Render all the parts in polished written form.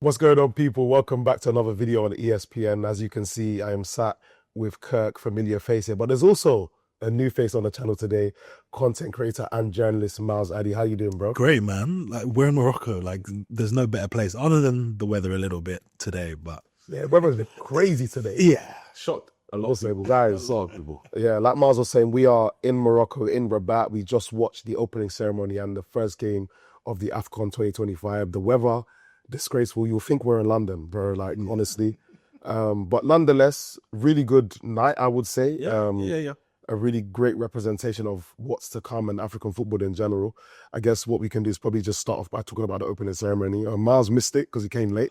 What's going on, people? Welcome back to another video on ESPN. As you can see, I am sat with Kirk, familiar face here, but there's also a new face on the channel today, content creator and journalist Miles Addy. How you doing, bro? Great, man. Like, we're in Morocco. Like, there's no better place other than the weather a little bit today. But Yeah, the weather's been crazy today. yeah, Shocked a lot of people. Guys, A lot of people. yeah, like Miles was saying, we are in Morocco, in Rabat. We just watched the opening ceremony and the first game of the AFCON 2025. The weather, disgraceful. You'll think we're in London, bro, like, honestly. But nonetheless, really good night, I would say. Yeah. A really great representation of what's to come in African football in general. I guess what we can do is probably just start off by talking about the opening ceremony. Miles missed it because he came late.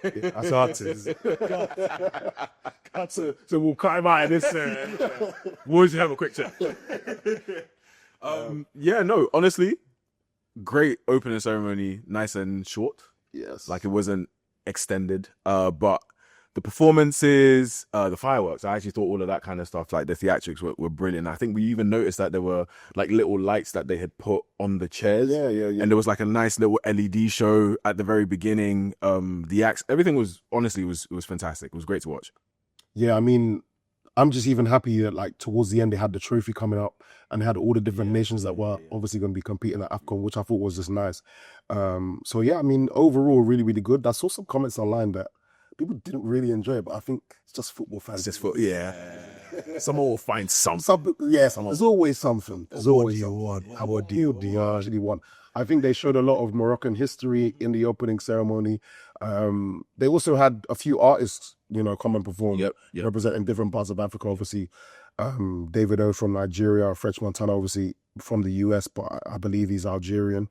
Yeah, I started. So we'll cut him out of this. We'll just have a quick chat. Honestly, great opening ceremony, nice and short. Yes. Like it wasn't extended. But the performances, the fireworks, I actually thought all of that kind of stuff, like the theatrics were brilliant. I think we even noticed that there were like little lights that they had put on the chairs. Yeah. And there was like a nice little LED show at the very beginning. The acts, everything was honestly was fantastic. It was great to watch. Yeah, I mean, I'm just even happy that like towards the end they had the trophy coming up and they had all the different nations that were obviously going to be competing at AFCON, which I thought was just nice. So yeah, I mean, overall, really, really good. I saw some comments online that people didn't really enjoy it, but I think it's just football fans. It's just for someone will find something. There's always something. There's what do always you something. want? What do you actually want? I think they showed a lot of Moroccan history in the opening ceremony. They also had a few artists, come and perform, Yep. representing different parts of Africa. Obviously, David O from Nigeria, French Montana, obviously from the US, but I believe he's Algerian.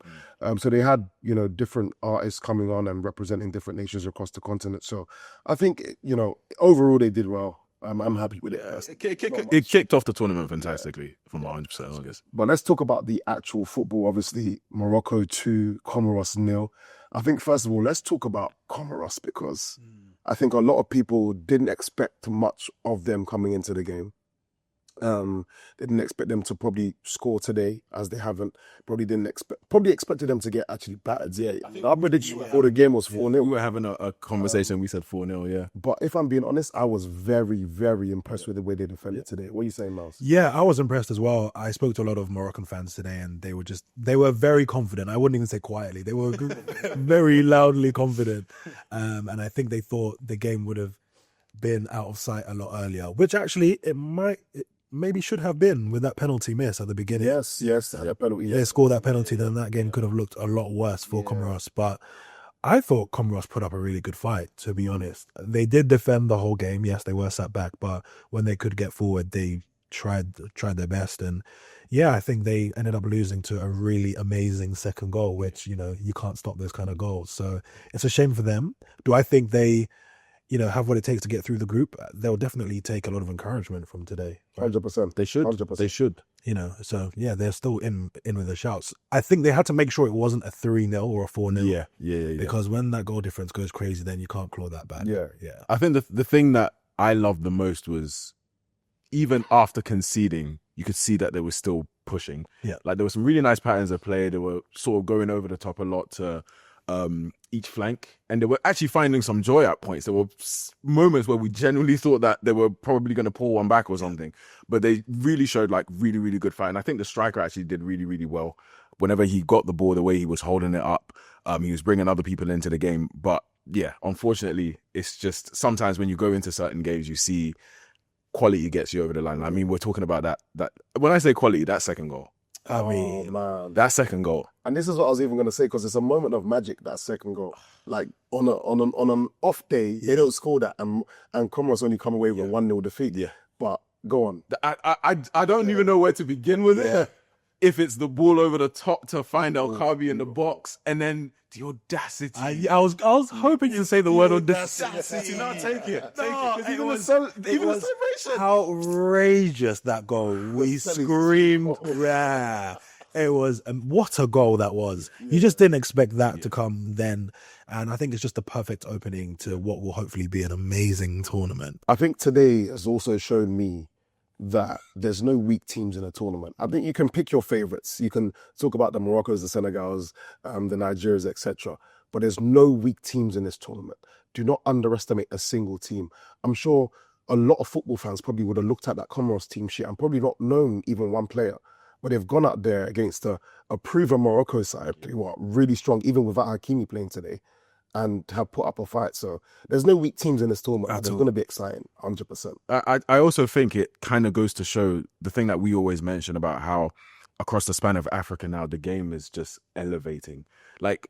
So they had, different artists coming on and representing different nations across the continent. So I think, overall they did well. I'm happy with it. It kicked off the tournament fantastically from 100%, I guess. But let's talk about the actual football. Obviously, Morocco 2, Comoros 0. I think, first of all, let's talk about Comoros because I think a lot of people didn't expect much of them coming into the game. They didn't expect them to probably score today, as they haven't. Probably expected them to get actually battered. Yeah, our prediction before the game was 4-0. We were having a conversation. We said 4-0, yeah. But if I'm being honest, I was very, very impressed with the way they defended today. What are you saying, Miles? Yeah, I was impressed as well. I spoke to a lot of Moroccan fans today, and they were very confident. I wouldn't even say quietly; they were very loudly confident. And I think they thought the game would have been out of sight a lot earlier, which actually it maybe should have been with that penalty miss at the beginning. Yes, that penalty. They scored that penalty, then that game could have looked a lot worse for Comoros. But I thought Comoros put up a really good fight, to be honest. They did defend the whole game. Yes, they were sat back, but when they could get forward, they tried their best. And yeah, I think they ended up losing to a really amazing second goal, which, you can't stop those kind of goals. So it's a shame for them. Do I think they have what it takes to get through the group? They'll definitely take a lot of encouragement from today. 100%. They should. 100%. They should. So yeah, they're still in with the shouts. I think they had to make sure it wasn't a 3-0 or a 4-0. Yeah. Because when that goal difference goes crazy, then you can't claw that back. Yeah. I think the thing that I loved the most was even after conceding, you could see that they were still pushing. Yeah. Like there were some really nice patterns of play. They were sort of going over the top a lot to each flank, and they were actually finding some joy at points. There were moments where we genuinely thought that they were probably going to pull one back or something, but they really showed like really, really good fight. And I think the striker actually did really, really well. Whenever he got the ball, the way he was holding it up, he was bringing other people into the game. But yeah, unfortunately, it's just sometimes when you go into certain games, you see quality gets you over the line. I mean, we're talking about that when I say quality, that second goal. I mean, man. That second goal. And this is what I was even going to say, because it's a moment of magic, that second goal. Like, on an off day, they don't score that, and Comoros only come away with a 1-0 defeat. Yeah. But, go on. I don't even know where to begin with it. If it's the ball over the top to find El Kabi in the box, and then the audacity. I was hoping you'd say the word audacity. No, take it. It was outrageous, that goal. We screamed. Yeah. It was, what a goal that was. You just didn't expect that to come then. And I think it's just the perfect opening to what will hopefully be an amazing tournament. I think today has also shown me that there's no weak teams in a tournament. I think you can pick your favourites. You can talk about the Moroccos, the Senegals, the Nigerias, etc. But there's no weak teams in this tournament. Do not underestimate a single team. I'm sure a lot of football fans probably would have looked at that Comoros team sheet and probably not known even one player. But they've gone out there against a proven Morocco side who are really strong, even without Hakimi playing today, and have put up a fight. So there's no weak teams in this tournament. It's going to be exciting, 100%. I also think it kind of goes to show the thing that we always mention about how across the span of Africa now, the game is just elevating. Like,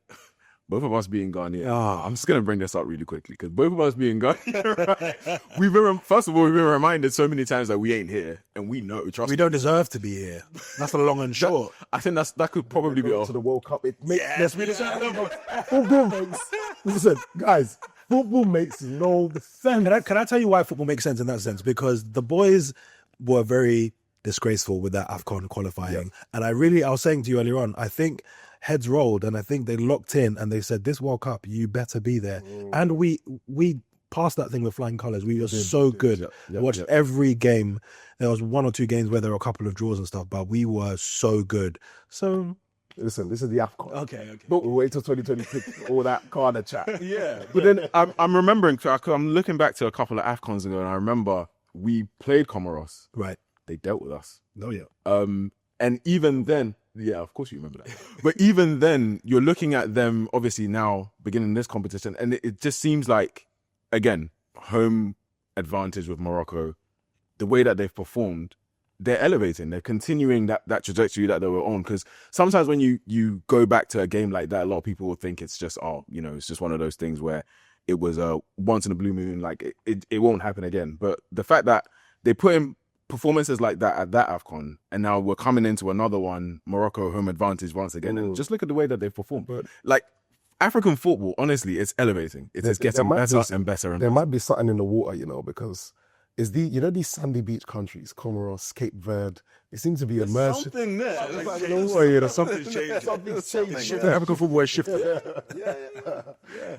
both of us being Ghanaian, I'm just going to bring this up really quickly because both of us being Ghanaian, first of all, we've been reminded so many times that we ain't here, and we know, trust We me. don't deserve to be here. That's the long and short. I think that could probably be to the World Cup. Football makes, listen, guys, football makes no sense. Can I tell you why football makes sense in that sense? Because the boys were very disgraceful with that AFCON qualifying. And I was saying to you earlier on, I think heads rolled and I think they locked in and they said, this World Cup, you better be there. And we passed that thing with flying colours. We were so good. I watched every game. There was 1 or 2 games where there were a couple of draws and stuff, but we were so good. So listen, this is the AFCON. Okay. But we'll wait till 2026, all that kind of chat. Yeah. But then I'm remembering, I'm looking back to a couple of AFCONs ago and I remember we played Comoros. Right. They dealt with us. Oh, yeah. And even then, yeah, of course you remember that. But even then, you're looking at them, obviously now, beginning this competition, and it just seems like, again, home advantage with Morocco, the way that they've performed, they're elevating. They're continuing that trajectory that they were on. Because sometimes when you go back to a game like that, a lot of people will think it's just, it's just one of those things where it was a once in a blue moon, like it won't happen again. But the fact that they put in performances like that at that AFCON, and now we're coming into another one, Morocco home advantage once again, and just look at the way that they've performed. But like, African football, honestly, it's elevating. It's getting better and better. And there might be something in the water, because is these sandy beach countries, Comoros, Cape Verde, they seem to be immersed. something there. Something's changed. African football has shifted.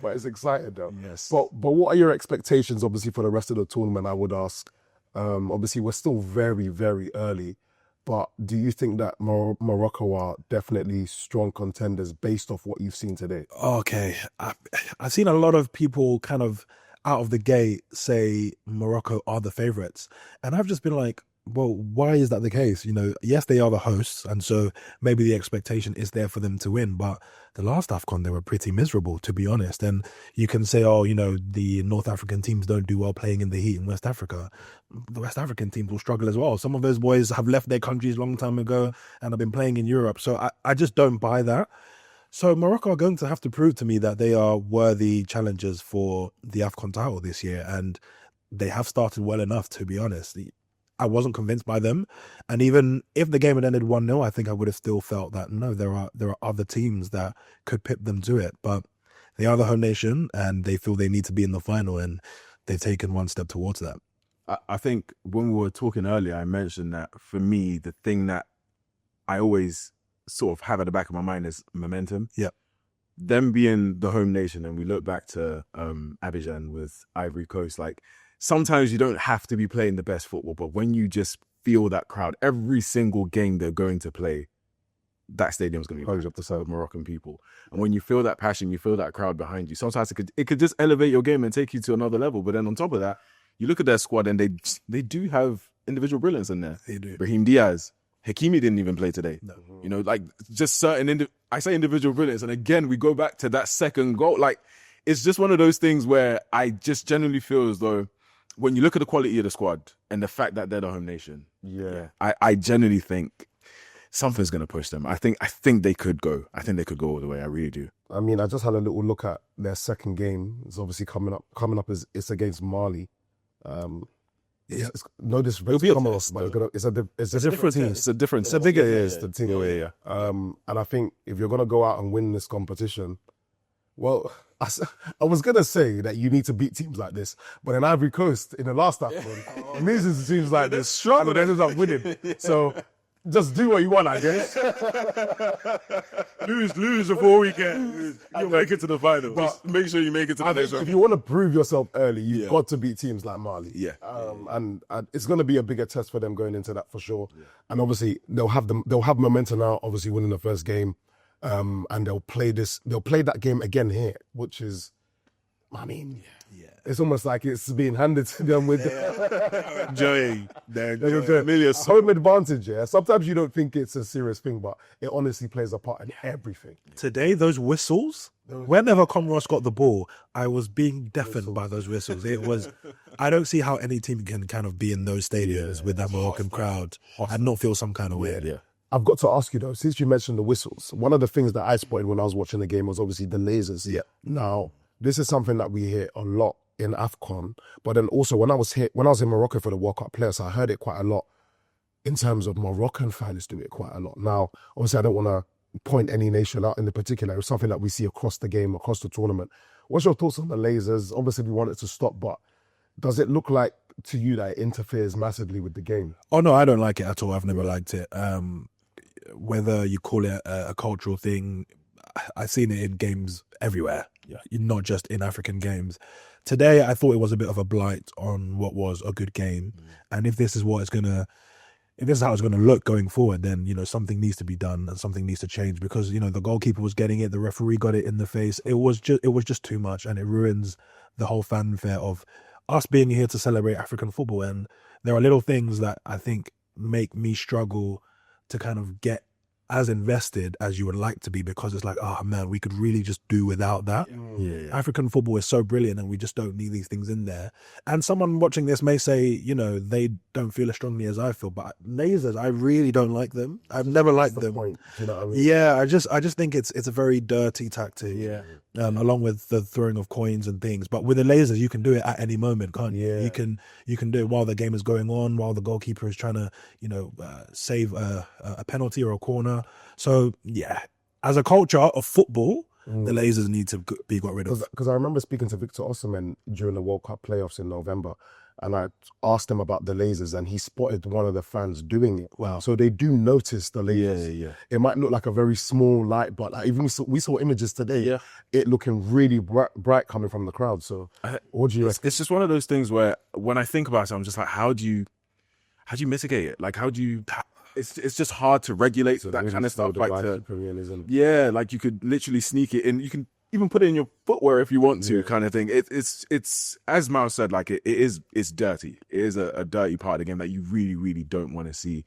But it's exciting though. Yes. But what are your expectations, obviously, for the rest of the tournament? I would ask. Obviously, we're still very, very early, but do you think that Morocco are definitely strong contenders based off what you've seen today? Okay. I've seen a lot of people kind of out of the gate say Morocco are the favourites. And I've just been like, well, why is that the case? Yes, they are the hosts, and so maybe the expectation is there for them to win. But the last AFCON, they were pretty miserable, to be honest. And you can say, the North African teams don't do well playing in the heat in West Africa. The West African teams will struggle as well. Some of those boys have left their countries a long time ago and have been playing in Europe. So I just don't buy that. So Morocco are going to have to prove to me that they are worthy challengers for the AFCON title this year. And they have started well enough, to be honest. I wasn't convinced by them. And even if the game had ended 1-0, I think I would have still felt that, no, there are other teams that could pip them to it. But they are the home nation and they feel they need to be in the final, and they've taken one step towards that. I think when we were talking earlier, I mentioned that for me, the thing that I always sort of have at the back of my mind is momentum. Yeah. Them being the home nation, and we look back to Abidjan with Ivory Coast, like, sometimes you don't have to be playing the best football, but when you just feel that crowd, every single game they're going to play, that stadium's going to be packed up to serve Moroccan people. And when you feel that passion, you feel that crowd behind you, sometimes it could just elevate your game and take you to another level. But then on top of that, you look at their squad and they do have individual brilliance in there. They do. Brahim Diaz, Hakimi didn't even play today. No. Like, just certain, I say individual brilliance, and again, we go back to that second goal. Like, it's just one of those things where I just genuinely feel as though, when you look at the quality of the squad and the fact that they're the home nation, I genuinely think something's going to push them. I think they could go. I think they could go all the way. I really do. I mean, I just had a little look at their second game. It's obviously coming up is it's against Mali. It's no disrespect to Comoros, but it's a different team. It's a different. It's a bigger team. Yeah. And I think if you're gonna go out and win this competition, well, I was going to say that you need to beat teams like this, but in Ivory Coast, in the last AFCON, amazing teams like this, struggle, they ended up winning. So just do what you want, I guess. lose before we get. You'll make it to the final. But make sure you make it to the next if round. you want to prove yourself early, you've got to beat teams like Mali. Yeah. And it's going to be a bigger test for them going into that for sure. Yeah. And obviously they'll have momentum now. Obviously winning the first game, and they'll play that game again here, which is, I mean. Yeah. It's almost like it's being handed to them with enjoying home advantage. Yeah, sometimes you don't think it's a serious thing, but it honestly plays a part in everything. Today, those whistles. Whenever Comoros got the ball, I was being deafened by those whistles. It was. I don't see how any team can kind of be in those stadiums with that Moroccan crowd and not feel some kind of way. Yeah. I've got to ask you though, since you mentioned the whistles, one of the things that I spotted when I was watching the game was obviously the lasers. Yeah. Now, this is something that we hear a lot in AFCON, but then also when I was in Morocco for the World Cup players, I heard it quite a lot in terms of Moroccan fans do it quite a lot. Now, obviously I don't want to point any nation out in the particular. It's something that we see across the game, across the tournament. What's your thoughts on the lasers? Obviously we want it to stop, but does it look like to you that it interferes massively with the game? Oh no, I don't like it at all. I've never liked it. Whether you call it a cultural thing, I've seen it in games everywhere, not just in African games. Today, I thought it was a bit of a blight on what was a good game. And if this is how it's gonna look going forward, then something needs to be done and something needs to change, because the goalkeeper was getting it, the referee got it in the face. It was just too much, and it ruins the whole fanfare of us being here to celebrate African football. And there are little things that I think make me struggle to kind of get as invested as you would like to be, because it's like, oh man, we could really just do without that. Yeah. African football is so brilliant and we just don't need these things in there. And someone watching this may say, they don't feel as strongly as I feel, but lasers, I really don't like them. I've never liked them. Point, do you know what I mean? Yeah, I just think it's a very dirty tactic. Yeah. Along with the throwing of coins and things. But with the lasers, you can do it at any moment, can't you? Yeah. You can do it while the game is going on, while the goalkeeper is trying to, save a penalty or a corner. So, yeah, as a culture of football, the lasers need to be got rid of. Because I remember speaking to Victor Osimhen during the World Cup playoffs in November, and I asked him about the lasers, and he spotted one of the fans doing it. Wow. So they do notice the lasers. Yeah. It might look like a very small light, but even we saw images today, it looking really bright coming from the crowd. So what do you reckon? It's just one of those things where when I think about it, I'm just like, how do you mitigate it? Like, how do you... It's just hard to regulate that kind of stuff. Like you could literally sneak it in. You can even put it in your footwear if you want to, kind of thing. It's as Miles said, like it's dirty. It is a dirty part of the game that you really, really don't want to see.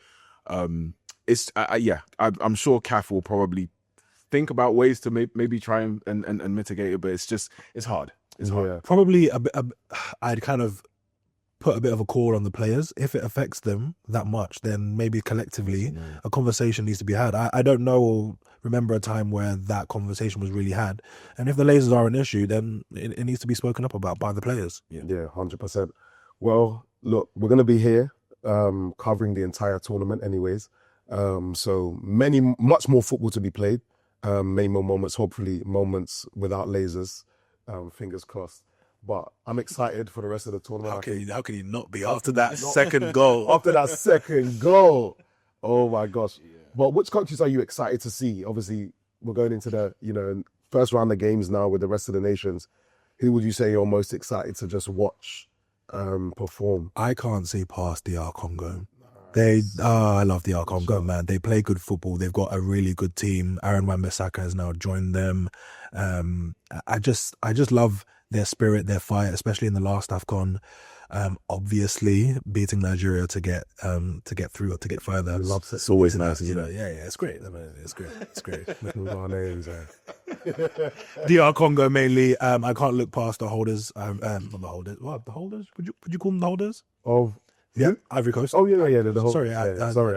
I'm sure CAF will probably think about ways to maybe try and mitigate it, but it's hard. It's hard. Yeah. Probably I'd kind of put a bit of a call on the players. If it affects them that much, then maybe collectively a conversation needs to be had. I don't know or remember a time where that conversation was really had. And if the lasers are an issue, then it needs to be spoken up about by the players. Yeah, 100%. Well, look, we're going to be here covering the entire tournament anyways. So much more football to be played. Many more moments, hopefully moments without lasers. Fingers crossed. But I'm excited for the rest of the tournament. How can you not be after that second goal? After that second goal. Oh my gosh. Yeah. But which countries are you excited to see? Obviously, we're going into the, first round of games now with the rest of the nations. Who would you say you're most excited to just watch perform? I can't see past DR Congo. I love DR Congo, man. They play good football. They've got a really good team. Aaron Wan-Bissaka has now joined them. I just love their spirit, their fight, especially in the last AFCON. Obviously, beating Nigeria to get through or to get further. It's always nice, Yeah, it's great. I mean, it's great. Our names, DR Congo mainly. I can't look past the holders. Not the holders. What, the holders? Would you call them the holders? Of Yeah, Ivory Coast. Oh yeah. The whole. Sorry, I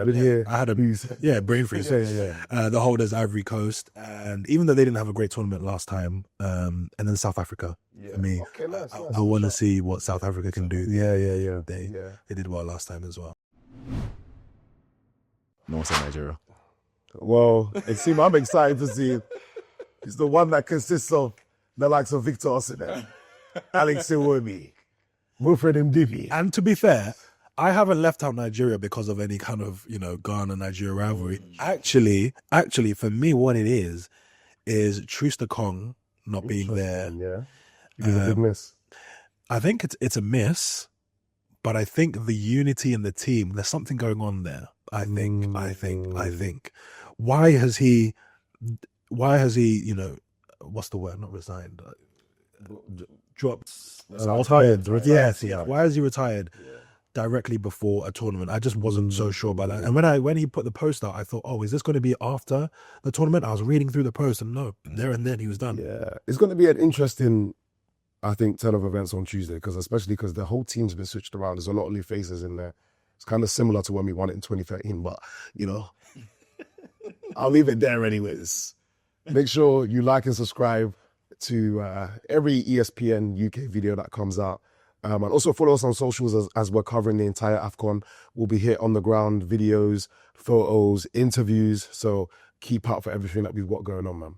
didn't hear. I had a brain freeze. Yeah. The holders, Ivory Coast, and even though they didn't have a great tournament last time, and then South Africa. For me, Okay, nice. I want to see what South Africa can do. Yeah. They did well last time as well. No one said Nigeria. Well, I'm excited to see. It's the one that consists of the likes of Victor Osimhen, Alex Iwobi, Wilfred Ndidi. And to be fair, I haven't left out Nigeria because of any kind of, Ghana-Nigeria rivalry. Actually, for me, what it is Trista Kong not being there. Yeah. It was a big miss. I think it's a miss, but I think the unity in the team, there's something going on there. I think. Why has he, what's the word? Not resigned. Dropped. Retired. Yes. Why has he retired directly before a tournament? I just wasn't so sure about that. And when he put the post out, I thought, oh, is this going to be after the tournament? I was reading through the post, and no, there and then he was done. Yeah, it's going to be an interesting, I think, turn of events on Tuesday, especially because the whole team's been switched around. There's a lot of new faces in there. It's kind of similar to when we won it in 2013, but, I'll leave it there anyways. Make sure you like and subscribe to every ESPN UK video that comes out. And also follow us on socials as we're covering the entire AFCON. We'll be here on the ground, videos, photos, interviews. So keep up for everything that we've got going on, man.